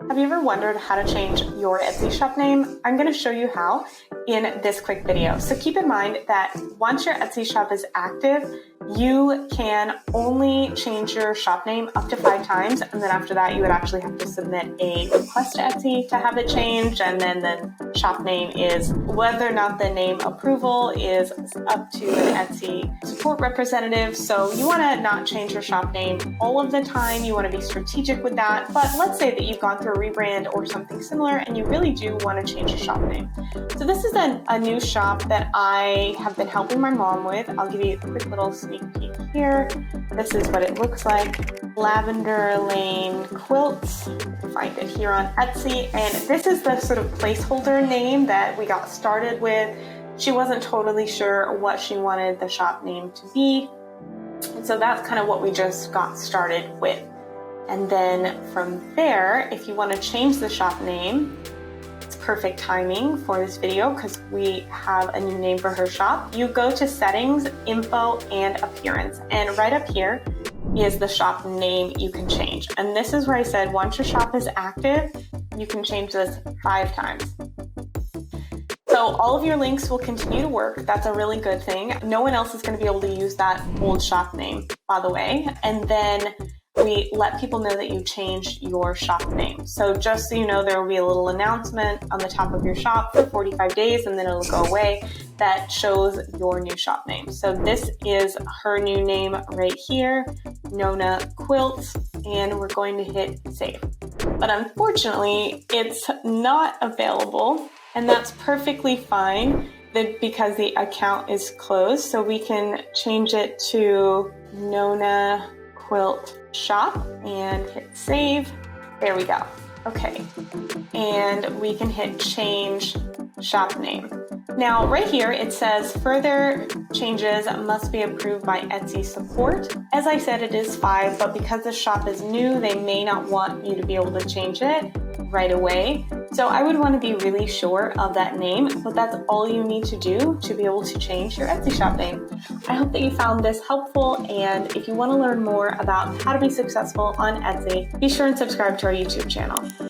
Have you ever wondered how to change your Etsy shop name? I'm going to show you how in this quick video. So keep in mind that once your Etsy shop is active, you can only change your shop name up to 5 times. And then after that, you would actually have to submit a request to Etsy to have it changed. And then the shop name is whether or not the name approval is up to an Etsy support representative. So you want to not change your shop name all of the time. You want to be strategic with that. But let's say that you've gone through a rebrand or something similar and you really do want to change your shop name. So this is a new shop that I have been helping my mom with. I'll give you a quick little sneak peek here. This is what it looks like. Lavender Lane Quilts. Find it here on Etsy. And this is the sort of placeholder name that we got started with. She wasn't totally sure what she wanted the shop name to be. And so that's kind of what we just got started with. And then from there, if you want to change the shop name, it's perfect timing for this video because we have a new name for her shop. You go to Settings, Info, and Appearance. And right up here is the shop name you can change. And this is where I said once your shop is active, you can change this 5 times. So all of your links will continue to work. That's a really good thing. No one else is going to be able to use that old shop name, by the way. And then we let people know that you changed your shop name. So just so you know, there will be a little announcement on the top of your shop for 45 days, and then it'll go away, that shows your new shop name. So this is her new name right here, Nona Quilts, and we're going to hit save. But unfortunately, it's not available, and that's perfectly fine because the account is closed. So we can change it to Nona Quilt Shop and hit save. There we go. Okay. And we can hit change shop name. Now right here it says further changes must be approved by Etsy support. As I said, it is 5, but because the shop is new, they may not want you to be able to change it right away. So I would want to be really sure of that name, but that's all you need to do to be able to change your Etsy shop name. I hope that you found this helpful, and if you want to learn more about how to be successful on Etsy, be sure and subscribe to our YouTube channel.